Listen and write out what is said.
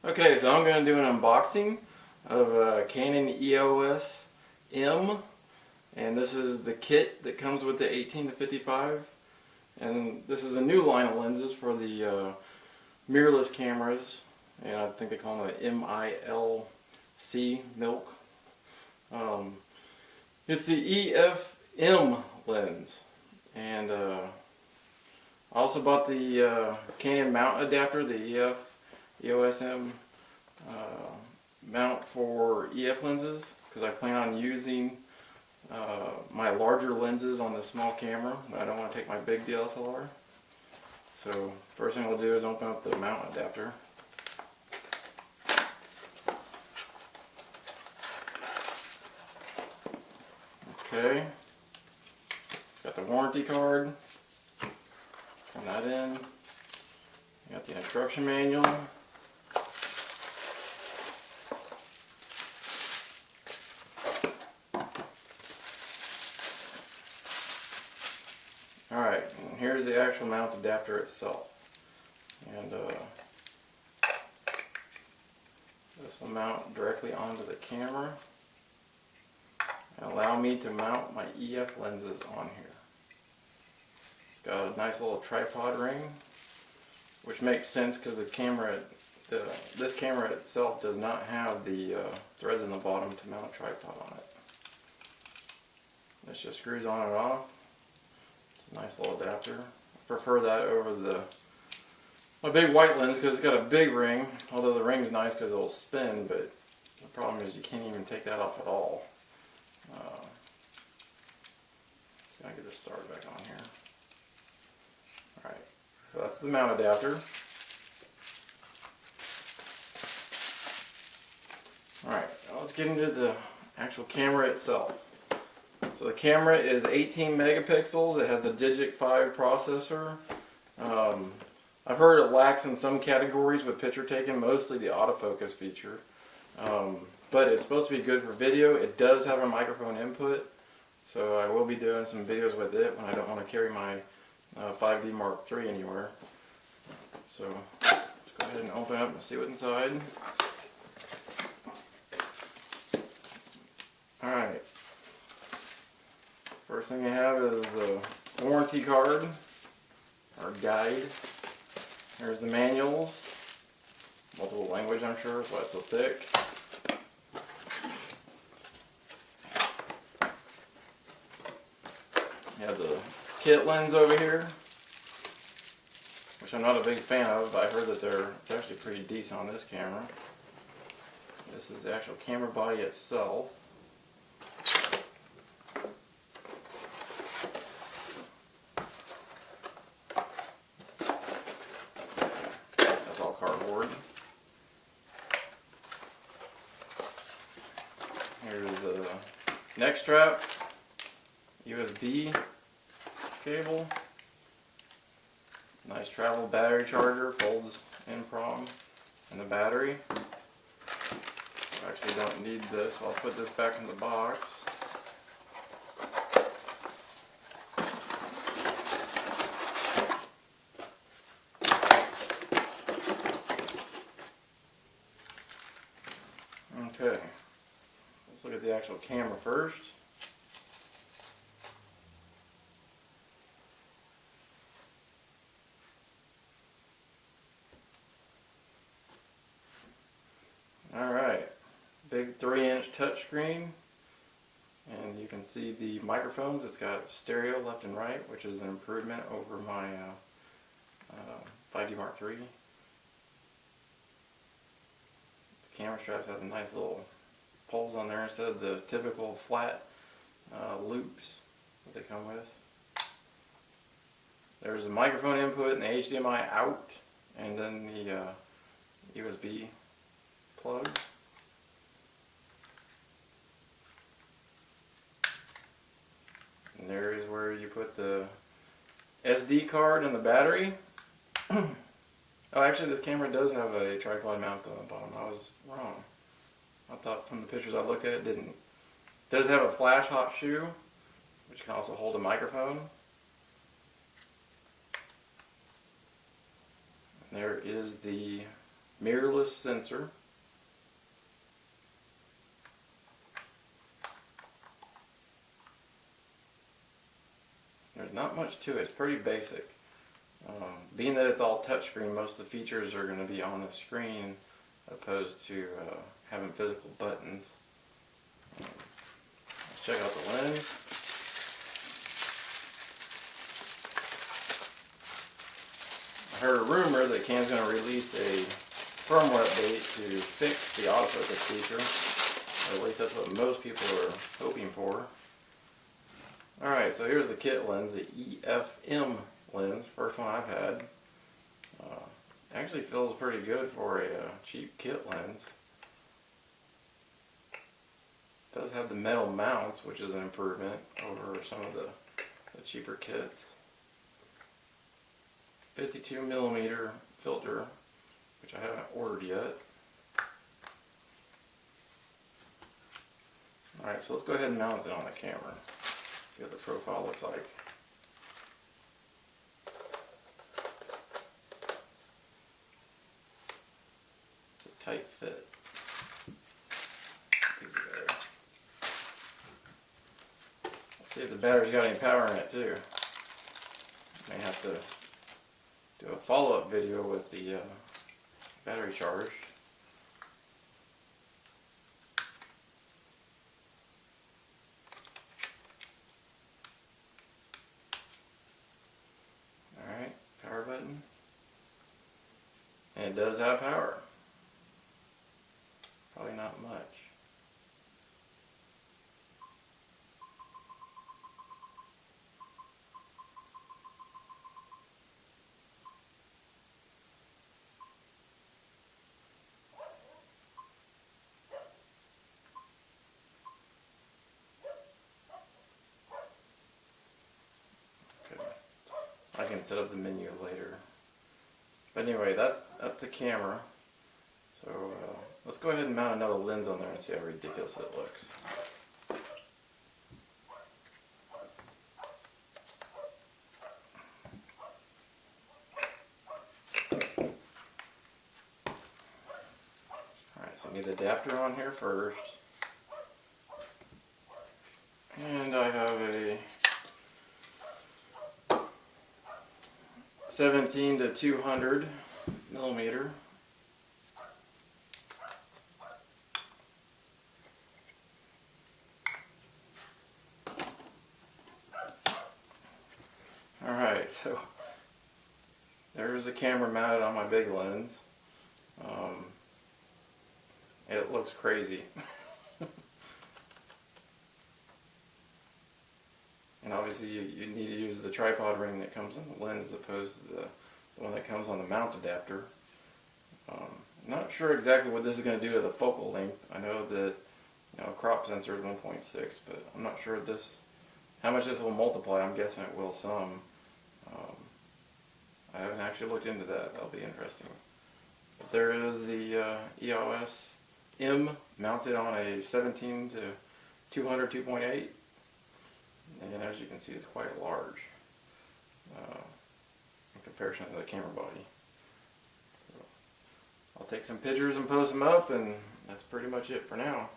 Okay, so I'm going to do an unboxing of Canon EOS M, and this is the kit that comes with the 18 to 55, and this is a new line of lenses for the mirrorless cameras, and I think they call them the MILC milk. It's the EF-M lens, and I also bought the Canon mount adapter, the EF-EOS M mount for EF lenses, because I plan on using my larger lenses on the small camera. I don't want to take my big DSLR. So first thing I'll do is open up the mount adapter. Okay, got the warranty card. Turn that in. Got the instruction manual. Alright, and here's the actual mount adapter itself. And this will mount directly onto the camera and allow me to mount my EF lenses on here. It's got a nice little tripod ring, which makes sense because the camera, this camera itself does not have the threads in the bottom to mount a tripod on it. This just screws on and off. It's a nice little adapter. I prefer that over my big white lens because it's got a big ring, although the ring's nice because it'll spin, but the problem is you can't even take that off at all. So I get this started back on here. Alright, so that's the mount adapter. Alright, now let's get into the actual camera itself. So the camera is 18 megapixels. It has the Digic 5 processor. I've heard it lacks in some categories with picture taking, mostly the autofocus feature. But it's supposed to be good for video. It does have a microphone input, so I will be doing some videos with it when I don't want to carry my 5D Mark III anywhere. So let's go ahead and open up and see what's inside. Alright. First thing you have is the warranty card, or guide. There's the manuals. Multiple language, I'm sure, that's why it's so thick. You have the kit lens over here, which I'm not a big fan of, but I heard that it's actually pretty decent on this camera. This is the actual camera body itself. That's all cardboard. Here's the neck strap, USB cable, nice travel battery charger, folds in prom, and the battery. I actually don't need this. I'll put this back in the box. Okay, let's look at the actual camera first. Alright, big 3-inch touchscreen, and you can see the microphones. It's got stereo left and right, which is an improvement over my 5D Mark III. The camera straps have nice little poles on there instead of the typical flat loops that they come with. There's a microphone input and the HDMI out, and then the USB plug. And there is where you put the SD card and the battery. Oh, actually this camera does have a tripod mount on the bottom. I was wrong. I thought from the pictures I looked at it didn't. It does have a flash hot shoe, which can also hold a microphone. And there is the mirrorless sensor. There's not much to it, it's pretty basic. Being that it's all touchscreen, most of the features are going to be on the screen opposed to having physical buttons. Let's check out the lens. I heard a rumor that Canon's going to release a firmware update to fix the autofocus feature. Or at least that's what most people are hoping for. Alright, so here's the kit lens, the EF-M lens, first one I've had. Actually feels pretty good for a cheap kit lens. It does have the metal mounts, which is an improvement over some of the cheaper kits. 52mm filter, which I haven't ordered yet. Alright, so let's go ahead and mount it on the camera. See what the profile looks like. It's a tight fit. Easy there. Let's see if the battery's got any power in it too. May have to do a follow-up video with the battery charged. Alright, power button. And it does have power. Probably not much. I can set up the menu later. But anyway, that's the camera. So let's go ahead and mount another lens on there and see how ridiculous it looks. Alright, so I need the adapter on here first. And I have a 17 to 200 millimeter. Alright, so there's the camera mounted on my big lens. It looks crazy. And obviously you need to use the tripod ring that comes on the lens as opposed to the one that comes on the mount adapter. Not sure exactly what this is going to do to the focal length. I know that crop sensor is 1.6, but I'm not sure how much this will multiply. I'm guessing it will some. I haven't actually looked into that. That'll be interesting. But there is the EOS M mounted on a 17 to 200 2.8. And as you can see, it's quite large in comparison to the camera body. So I'll take some pictures and post them up, and that's pretty much it for now.